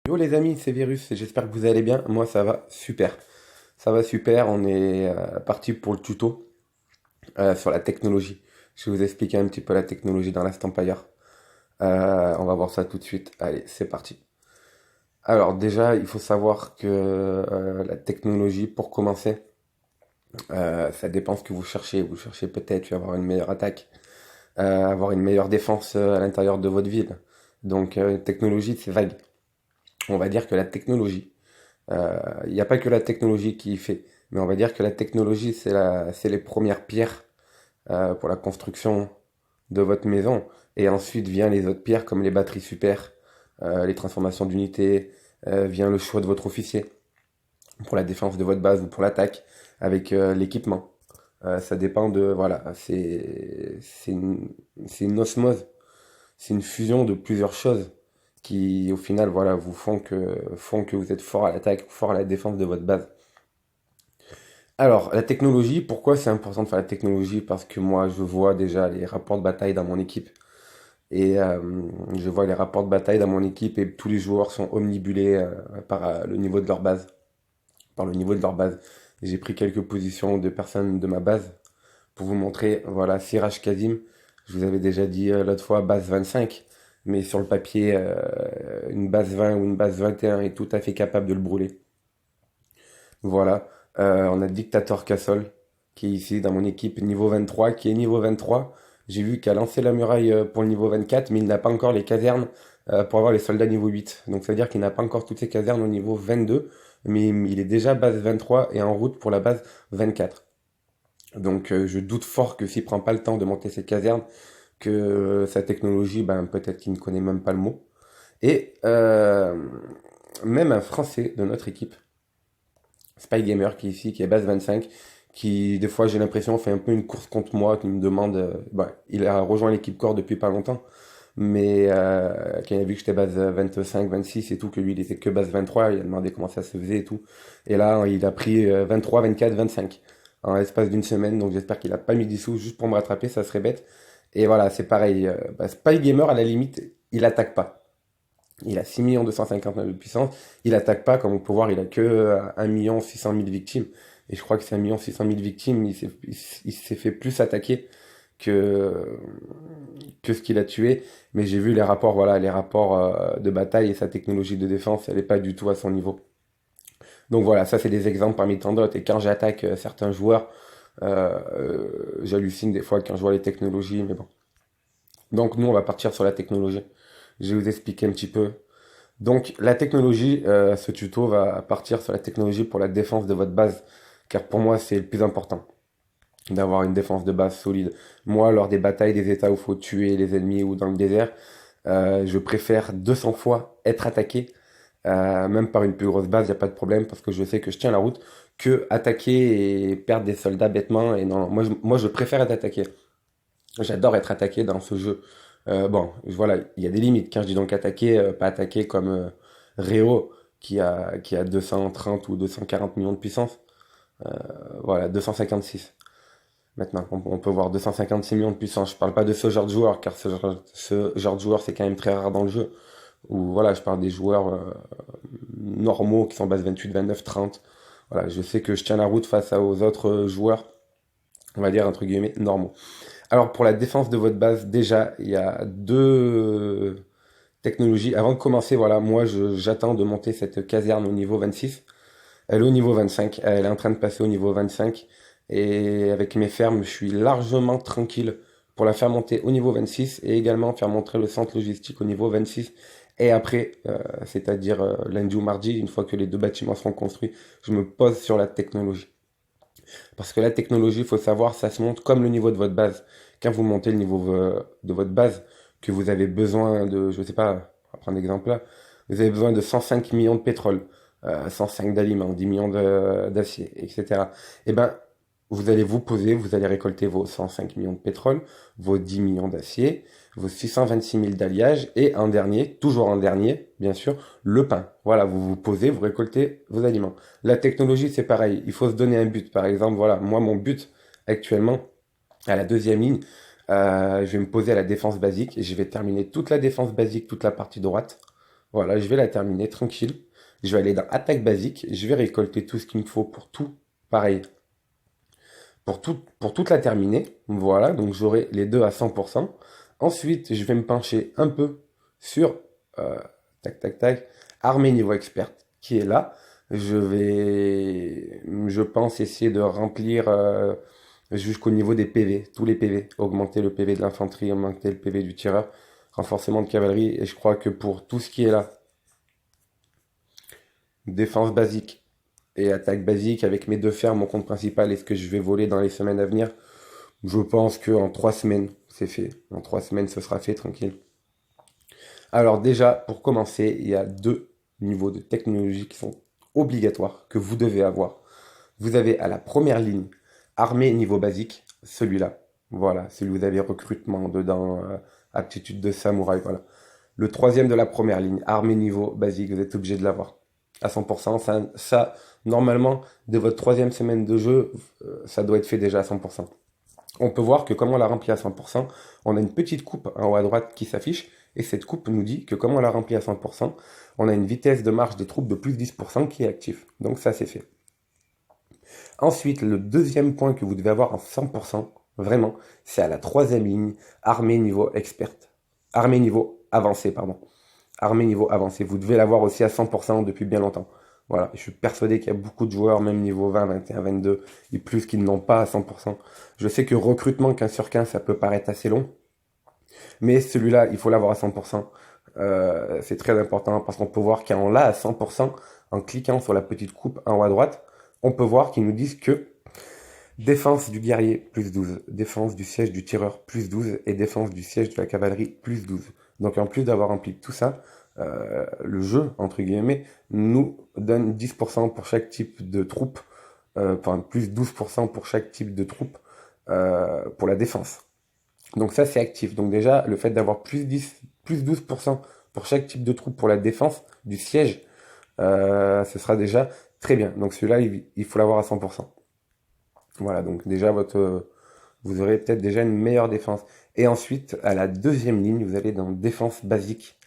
Yo les amis, c'est Virus, et j'espère que vous allez bien. Moi ça va super. Ça va super, on est parti pour le tuto sur la technologie. Je vais vous expliquer un petit peu la technologie dans l'instant paillard. On va voir ça tout de suite. Allez, c'est parti. Alors déjà, il faut savoir que la technologie, pour commencer, ça dépend ce que vous cherchez. Vous cherchez peut-être avoir une meilleure attaque, avoir une meilleure défense à l'intérieur de votre ville. Donc technologie, c'est vague. On va dire que la technologie, il n'y a pas que la technologie qui y fait, mais on va dire que la technologie, c'est les premières pierres pour la construction de votre maison. Et ensuite vient les autres pierres comme les batteries super, les transformations d'unités, vient le choix de votre officier pour la défense de votre base ou pour l'attaque avec l'équipement. Ça dépend de, voilà, c'est une osmose, c'est une fusion de plusieurs choses qui, au final, voilà, font que vous êtes fort à l'attaque, fort à la défense de votre base. Alors, la technologie, pourquoi c'est important de faire la technologie? Parce que moi, je vois déjà les rapports de bataille dans mon équipe. Et je vois les rapports de bataille dans mon équipe et tous les joueurs sont omnibulés par le niveau de leur base. Par le niveau de leur base. J'ai pris quelques positions de personnes de ma base pour vous montrer, voilà, Siraj Kazim, je vous avais déjà dit l'autre fois, base 25, mais sur le papier, une base 20 ou une base 21 est tout à fait capable de le brûler. Voilà. On a Dictator Castle, qui est ici dans mon équipe niveau 23, qui est niveau 23. J'ai vu qu'il a lancé la muraille pour le niveau 24, mais il n'a pas encore les casernes pour avoir les soldats niveau 8. Donc ça veut dire qu'il n'a pas encore toutes ses casernes au niveau 22, mais il est déjà base 23 et en route pour la base 24. Donc je doute fort que s'il prend pas le temps de monter ses casernes, que sa technologie, ben, peut-être qu'il ne connaît même pas le mot. Et même un Français de notre équipe, Spy Gamer qui est ici, qui est base 25, qui des fois j'ai l'impression fait un peu une course contre moi, qui me demande, il a rejoint l'équipe corps depuis pas longtemps, mais quand il a vu que j'étais base 25, 26 et tout, que lui il était que base 23, il a demandé comment ça se faisait et tout. Et là il a pris 23, 24, 25 en l'espace d'une semaine, donc j'espère qu'il a pas mis 10 sous juste pour me rattraper, ça serait bête. Et voilà, c'est pareil, Spy Gamer à la limite, il attaque pas. Il a 6 259 de puissance. Il attaque pas, comme on peut voir, il a que 1 600 000 victimes. Et je crois que c'est 1 600 000 victimes, il s'est fait plus attaquer que, que ce qu'il a tué. Mais j'ai vu les rapports, voilà, les rapports de bataille et sa technologie de défense, elle est pas du tout à son niveau. Donc voilà, ça c'est des exemples parmi tant d'autres. Et quand j'attaque certains joueurs, j'hallucine des fois quand je vois les technologies, mais bon. Donc nous, on va partir sur la technologie. Je vais vous expliquer un petit peu. Donc la technologie, ce tuto va partir sur la technologie pour la défense de votre base, car pour moi c'est le plus important, d'avoir une défense de base solide. Moi, lors des batailles, des états où il faut tuer les ennemis ou dans le désert, je préfère 200 fois être attaqué, même par une plus grosse base, il n'y a pas de problème, parce que je sais que je tiens la route, que attaquer et perdre des soldats bêtement. Et non, moi je préfère être attaqué. J'adore être attaqué dans ce jeu. Bon, voilà, il y a des limites. Quand je dis donc attaquer, pas attaquer comme Réo qui a 230 ou 240 millions de puissance. Voilà, 256. Maintenant, on peut voir 256 millions de puissance. Je parle pas de ce genre de joueur, car ce genre de joueur, c'est quand même très rare dans le jeu. Ou voilà, je parle des joueurs normaux qui sont base 28, 29, 30. Voilà, je sais que je tiens la route face aux autres joueurs, on va dire entre guillemets, normaux. Alors pour la défense de votre base, déjà, il y a deux technologies. Avant de commencer, voilà, moi j'attends de monter cette caserne au niveau 26. Elle est au niveau 25, elle est en train de passer au niveau 25. Et avec mes fermes, je suis largement tranquille pour la faire monter au niveau 26 et également faire monter le centre logistique au niveau 26. Et après, c'est-à-dire lundi ou mardi, une fois que les deux bâtiments seront construits, je me pose sur la technologie. Parce que la technologie, il faut savoir, ça se monte comme le niveau de votre base. Quand vous montez le niveau de votre base, que vous avez besoin de, je sais pas, on va prendre l'exemple là, vous avez besoin de 105 millions de pétrole, 105 d'aliments, 10 millions d'acier, etc. Eh ben, vous allez vous poser, vous allez récolter vos 105 millions de pétrole, vos 10 millions d'acier, vos 626 000 d'alliage, et en dernier, toujours en dernier, bien sûr, le pain. Voilà, vous vous posez, vous récoltez vos aliments. La technologie, c'est pareil. Il faut se donner un but. Par exemple, voilà, moi, mon but actuellement, à la deuxième ligne, je vais me poser à la défense basique et je vais terminer toute la défense basique, toute la partie droite. Voilà, je vais la terminer tranquille. Je vais aller dans attaque basique. Je vais récolter tout ce qu'il me faut pour tout. Pareil, pour toute la terminer. Voilà, donc j'aurai les deux à 100%. Ensuite, je vais me pencher un peu sur euh, tac tac tac armée niveau expert qui est là. Je pense essayer de remplir jusqu'au niveau des PV, tous les PV, augmenter le PV de l'infanterie, augmenter le PV du tireur, renforcement de cavalerie. Et je crois que pour tout ce qui est là, défense basique et attaque basique avec mes deux fermes, mon compte principal et ce que je vais voler dans les semaines à venir, je pense qu'en 3 semaines, c'est fait. En 3 semaines, ce sera fait tranquille. Alors déjà, pour commencer, il y a deux niveaux de technologie qui sont obligatoires, que vous devez avoir. Vous avez à la première ligne, armée niveau basique, celui-là. Voilà, celui où vous avez recrutement dedans, aptitude de samouraï, voilà. Le troisième de la première ligne, armée niveau basique, vous êtes obligé de l'avoir. À 100%, normalement, de votre troisième semaine de jeu, ça doit être fait déjà à 100%. On peut voir que comme on l'a rempli à 100%, on a une petite coupe en haut à droite qui s'affiche, et cette coupe nous dit que comme on l'a rempli à 100%, on a une vitesse de marche des troupes de plus 10% qui est active. Donc ça c'est fait. Ensuite, le deuxième point que vous devez avoir en 100%, vraiment, c'est à la troisième ligne, armée niveau experte. Armée niveau avancé, pardon. Armée niveau avancé. Vous devez l'avoir aussi à 100% depuis bien longtemps. Voilà, je suis persuadé qu'il y a beaucoup de joueurs, même niveau 20, 21, 22, et plus, qui ne l'ont pas à 100%. Je sais que recrutement 15 sur 15, ça peut paraître assez long, mais celui-là, il faut l'avoir à 100%. C'est très important parce qu'on peut voir qu'on l'a à 100% en cliquant sur la petite coupe en haut à droite. On peut voir qu'ils nous disent que défense du guerrier plus 12, défense du siège du tireur plus 12 et défense du siège de la cavalerie plus 12. Donc en plus d'avoir rempli tout ça, le jeu, entre guillemets, nous donne 10% pour chaque type de troupe, enfin plus 12% pour chaque type de troupe pour la défense. Donc ça c'est actif. Donc déjà, le fait d'avoir plus 10, plus 12% pour chaque type de troupe pour la défense du siège, ce sera déjà très bien. Donc celui-là, il faut l'avoir à 100%. Voilà, donc déjà vous aurez peut-être déjà une meilleure défense. Et ensuite, à la deuxième ligne, vous allez dans défense basique.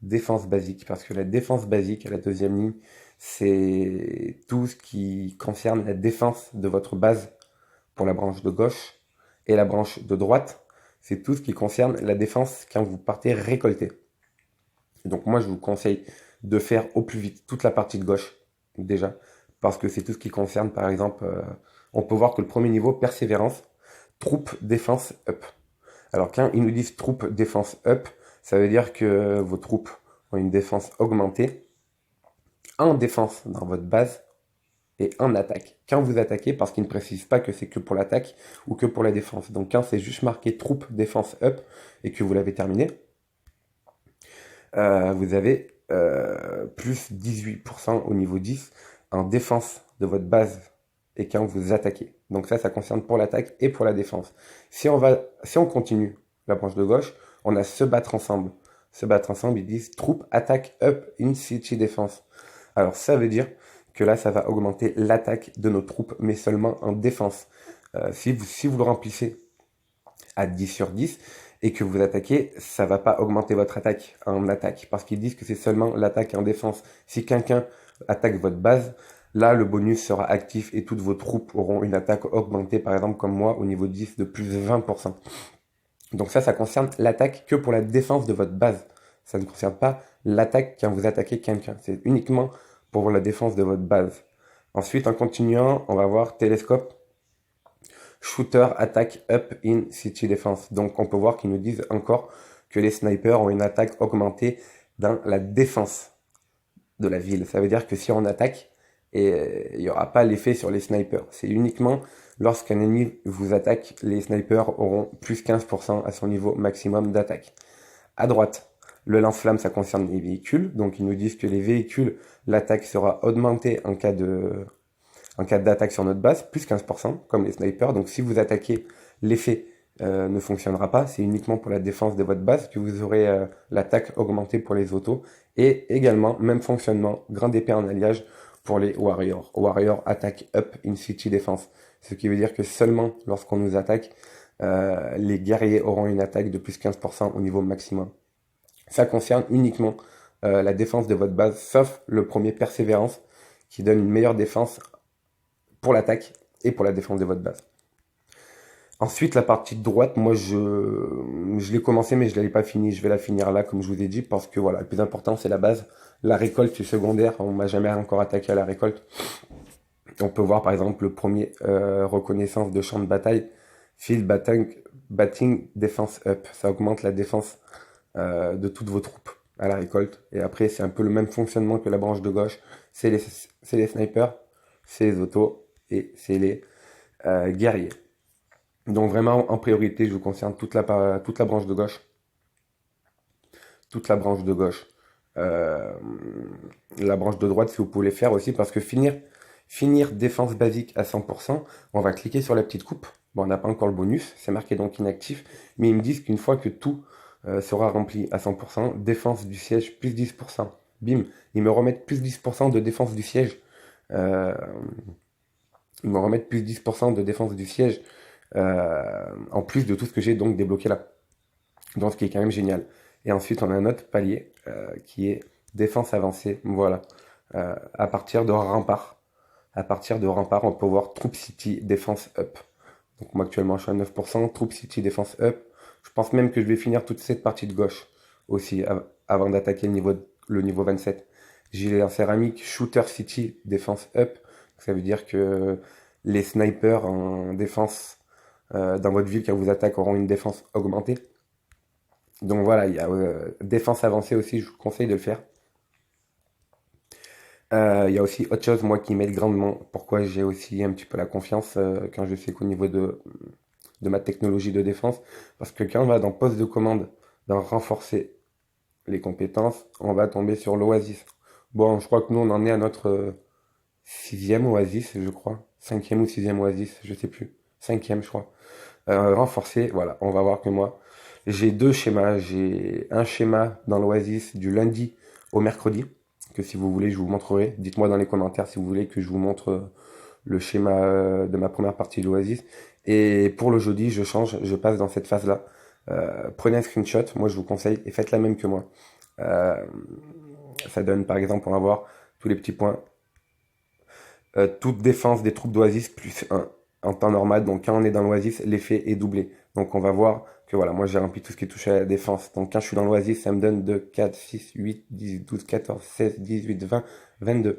Défense basique, parce que la défense basique, à la deuxième ligne, c'est tout ce qui concerne la défense de votre base pour la branche de gauche et la branche de droite. C'est tout ce qui concerne la défense quand vous partez récolter. Donc moi, je vous conseille de faire au plus vite toute la partie de gauche, déjà, parce que c'est tout ce qui concerne, par exemple, on peut voir que le premier niveau, persévérance, troupe, défense, up. Alors quand ils nous disent troupe, défense, up, ça veut dire que vos troupes ont une défense augmentée en défense dans votre base et en attaque. Quand vous attaquez, parce qu'ils ne précisent pas que c'est que pour l'attaque ou que pour la défense. Donc quand c'est juste marqué troupe, défense, up et que vous l'avez terminé, vous avez plus 18% au niveau 10 en défense de votre base et quand vous attaquez. Donc ça concerne pour l'attaque et pour la défense. Si on continue la branche de gauche, on a se battre ensemble. Se battre ensemble, ils disent troupe, attaque, up, in city défense. Alors ça veut dire que là, ça va augmenter l'attaque de nos troupes, mais seulement en défense. Si vous le remplissez à 10 sur 10 et que vous attaquez, ça va pas augmenter votre attaque en attaque, parce qu'ils disent que c'est seulement l'attaque en défense. Si quelqu'un attaque votre base, là, le bonus sera actif et toutes vos troupes auront une attaque augmentée, par exemple, comme moi, au niveau 10 de plus 20%. Donc ça concerne l'attaque que pour la défense de votre base. Ça ne concerne pas l'attaque quand vous attaquez quelqu'un. C'est uniquement pour la défense de votre base. Ensuite, en continuant, on va voir télescope, shooter, attaque, up, in, city defense. Donc on peut voir qu'ils nous disent encore que les snipers ont une attaque augmentée dans la défense de la ville. Ça veut dire que si on attaque, et il n'y aura pas l'effet sur les snipers. C'est uniquement lorsqu'un ennemi vous attaque, les snipers auront plus 15% à son niveau maximum d'attaque. À droite, le lance-flamme, ça concerne les véhicules. Donc ils nous disent que les véhicules, l'attaque sera augmentée en cas d'attaque sur notre base, plus 15%, comme les snipers. Donc si vous attaquez, l'effet ne fonctionnera pas. C'est uniquement pour la défense de votre base que vous aurez l'attaque augmentée pour les autos. Et également, même fonctionnement, grande épée en alliage pour les warriors. Warrior attaque up in city défense. Ce qui veut dire que seulement lorsqu'on nous attaque, les guerriers auront une attaque de plus 15% au niveau maximum. Ça concerne uniquement la défense de votre base, sauf le premier persévérance, qui donne une meilleure défense pour l'attaque et pour la défense de votre base. Ensuite, la partie de droite, moi, je l'ai commencé, mais je ne l'ai pas fini. Je vais la finir là, comme je vous ai dit, parce que voilà, le plus important, c'est la base. La récolte, c'est secondaire. On m'a jamais encore attaqué à la récolte. On peut voir, par exemple, le premier reconnaissance de champ de bataille. Field batting defense up. Ça augmente la défense de toutes vos troupes à la récolte. Et après, c'est un peu le même fonctionnement que la branche de gauche. C'est les snipers, c'est les autos et c'est les guerriers. Donc vraiment, en priorité, je vous concerne toute la branche de gauche. Toute la branche de gauche. Euh, la branche de droite, si vous pouvez les faire aussi, parce que finir défense basique à 100%, on va cliquer sur la petite coupe. Bon, on n'a pas encore le bonus, c'est marqué donc inactif, mais ils me disent qu'une fois que tout sera rempli à 100%, défense du siège plus 10%. Bim, ils me remettent plus 10% de défense du siège. Euh, ils me remettent plus 10% de défense du siège en plus de tout ce que j'ai donc débloqué là. Donc ce qui est quand même génial. Et ensuite on a un autre palier qui est défense avancée. Voilà. À partir de rempart. À partir de rempart, on peut voir Troop City Defense Up. Donc moi actuellement je suis à 9%, Troop City Defense Up. Je pense même que je vais finir toute cette partie de gauche aussi avant d'attaquer le niveau 27. Gilet en céramique, Shooter City Defense Up. Ça veut dire que les snipers en défense dans votre ville quand vous attaquez auront une défense augmentée. Donc voilà, il y a défense avancée aussi, je vous conseille de le faire. Il y a aussi autre chose, moi, qui m'aide grandement. Pourquoi j'ai aussi un petit peu la confiance quand je sais qu'au niveau de ma technologie de défense. Parce que quand on va dans poste de commande, dans renforcer les compétences, on va tomber sur l'Oasis. Bon, je crois que nous, on en est à notre sixième Oasis, je crois. Cinquième ou sixième Oasis, je sais plus. Cinquième, je crois. Renforcer, voilà, on va voir que moi, j'ai deux schémas. J'ai un schéma dans l'Oasis du lundi au mercredi, que si vous voulez, je vous montrerai. Dites-moi dans les commentaires si vous voulez que je vous montre le schéma de ma première partie de l'Oasis. Et pour le jeudi, je change, je passe dans cette phase-là. Prenez un screenshot, moi je vous conseille, et faites la même que moi. Euh, Ça donne, par exemple, on va voir tous les petits points. Toute défense des troupes d'Oasis plus 1 en temps normal. Donc quand on est dans l'Oasis, l'effet est doublé. Donc on va voir que voilà, moi j'ai rempli tout ce qui touche à la défense. Donc quand je suis dans l'Oasis, ça me donne 2, 4, 6, 8, 10, 12, 14, 16, 18, 20, 22,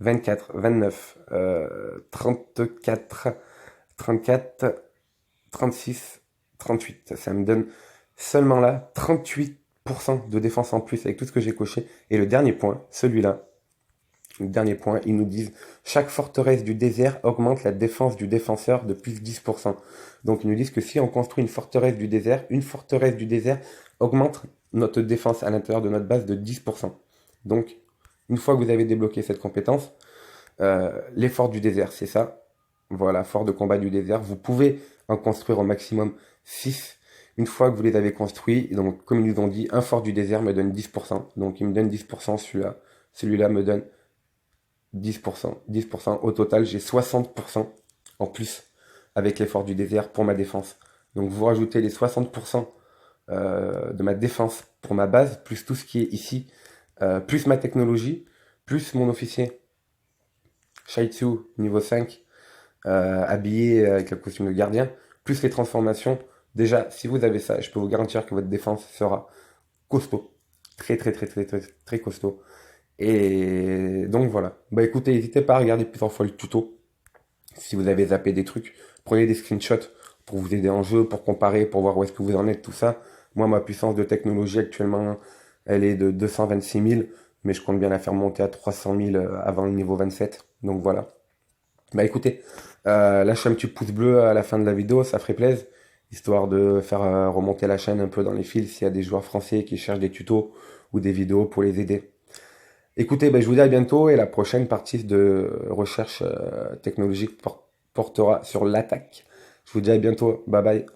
24, 29, 34, 34, 36, 38. Ça me donne seulement là 38% de défense en plus avec tout ce que j'ai coché. Et le dernier point, celui-là, le dernier point, ils nous disent chaque forteresse du désert augmente la défense du défenseur de plus 10%. Donc ils nous disent que si on construit une forteresse du désert augmente notre défense à l'intérieur de notre base de 10%. Donc une fois que vous avez débloqué cette compétence, les forts du désert, c'est ça. Voilà, fort de combat du désert. Vous pouvez en construire au maximum 6. Une fois que vous les avez construits, donc comme ils nous ont dit, un fort du désert me donne 10%. Donc il me donne 10% celui-là. Celui-là me donne 10%. 10%. Au total, j'ai 60% en plus avec l'effort du désert pour ma défense. Donc vous rajoutez les 60% de ma défense pour ma base, plus tout ce qui est ici, plus ma technologie, plus mon officier Shaitsu niveau 5, habillé avec le costume de gardien, plus les transformations. Déjà, si vous avez ça, je peux vous garantir que votre défense sera costaud. Très très très très très très costaud. Et donc voilà. Bah écoutez, n'hésitez pas à regarder plusieurs fois le tuto. Si vous avez zappé des trucs, prenez des screenshots pour vous aider en jeu, pour comparer, pour voir où est-ce que vous en êtes, tout ça. Moi, ma puissance de technologie actuellement, elle est de 226 000, mais je compte bien la faire monter à 300 000 avant le niveau 27. Donc voilà. Bah écoutez, lâchez un petit pouce bleu à la fin de la vidéo, ça ferait plaisir, histoire de faire remonter la chaîne un peu dans les fils s'il y a des joueurs français qui cherchent des tutos ou des vidéos pour les aider. Écoutez, ben, je vous dis à bientôt et la prochaine partie de recherche technologique portera sur l'attaque. Je vous dis à bientôt. Bye bye.